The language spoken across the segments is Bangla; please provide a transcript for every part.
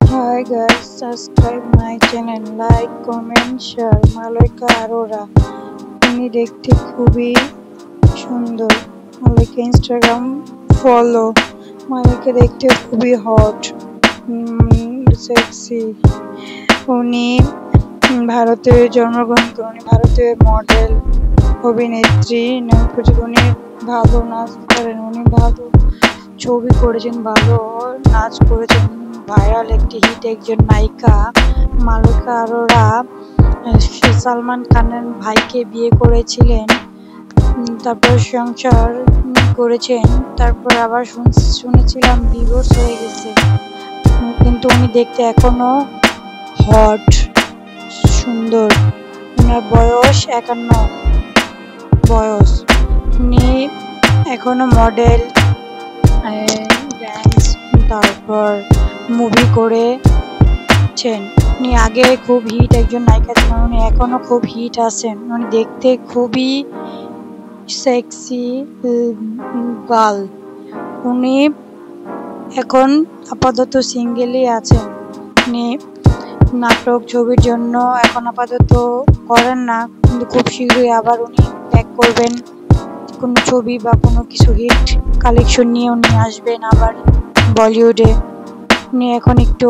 Hi guys, subscribe my channel, like, comment, share. Malaika Arora উনি দেখতে খুবই সুন্দর। Malaika Instagram follow. মালাইকা দেখতে খুবই হট, সেক্সি। উনি ভারতে জন্মগ্রহণ করেন। উনি ভারতীয় মডেল, অভিনেত্রী। উনি ভালো নাচ করেন, উনি ভালো ছবি করেছেন, ভালো নাচ করেছেন। ভাইরাল একটি হিট একজন নায়িকা মালাইকা আরোরা সালমান খানের ভাইকে বিয়ে করেছিলেন, তারপর সংসার করেছেন, তারপর আবার শুনেছিলাম ডিভোর্স হয়ে গেছে। কিন্তু উনি দেখতে এখনো হট, সুন্দর। ওনার বয়স 51 বয়স। উনি এখনো মডেল, ড্যান্স, তারপর মুভি করেছেন। উনি আগে খুব হিট একজন নায়িকা ছিলেন, উনি এখনো খুব হিট আছেন। উনি দেখতে খুবই সেক্সি গার্ল। উনি এখন আপাতত সিঙ্গেলই আছেন। উনি নাটক ছবির জন্য এখন আপাতত করেন না, কিন্তু খুব শীঘ্রই আবার উনি ব্যাক করবেন। কোনো ছবি বা কোনো কিছু হিট কালেকশন নিয়ে উনি আসবেন আবার বলিউডে। উনি এখন একটু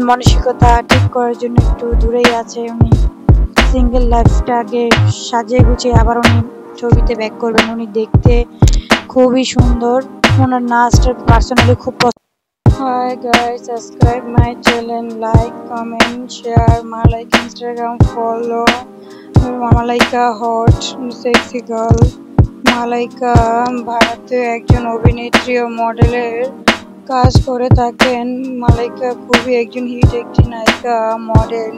মানসিকতা ঠিক করার জন্য একটু দূরেই আছে। উনি সিঙ্গেল লাইফটা আগে সাজিয়ে গুছিয়ে আবার উনি ছবিতে ব্যাক করবেন। উনি দেখতে খুবই সুন্দর, ওনার নাচটা পার্সোনালি খুব পছন্দ। Hi guys, subscribe my channel, like, comment, share. Malaika Instagram follow. Malaika hot, sexy girl. Malaika ভারতীয় একজন অভিনেত্রী ও মডেলের কাজ করে থাকেন। মালাইকা খুবই একজন হিট একটি নায়িকা, model.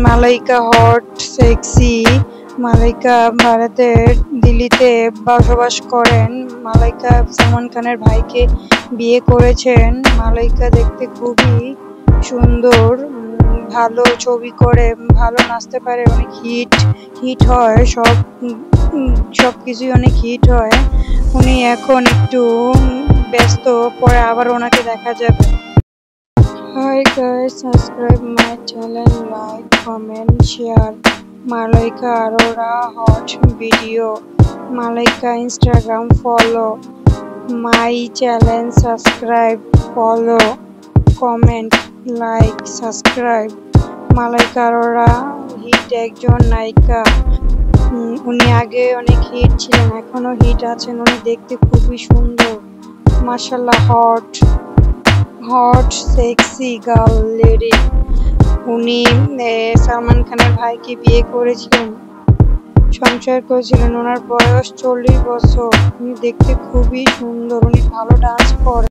Malaika hot, sexy. Malaika ভারতের দিল্লিতে বসবাস করেন। মালাইকা সালমান খানের ভাইকে বিয়ে করেছেন। মালাইকা দেখতে খুবই সুন্দর, ভালো ছবি করে, ভালো নাচতে পারে, অনেক হিট হয়, সব কিছুই অনেক হিট হয়। উনি এখন একটু ব্যস্ত, পরে আবার ওনাকে দেখা যাবে। Hi guys, subscribe my channel, like, comment, share. Malaika Arora hot video. Malaika Instagram follow. My channel subscribe, follow, comment, like, subscribe. Malaika Arora hit একজন নায়িকা। উনি আগে অনেক হিট ছিলেন, এখনো হিট আছেন। উনি দেখতে খুবই সুন্দর, মাশাআল্লাহ। Hot sexy girl lady. উনি সালমান খানের ভাইকে বিয়ে করেছিলেন, সংসার করেছিলেন। ওনার বয়স 40 বছর। উনি দেখতে খুবই সুন্দর, উনি ভালো ডান্স করেন।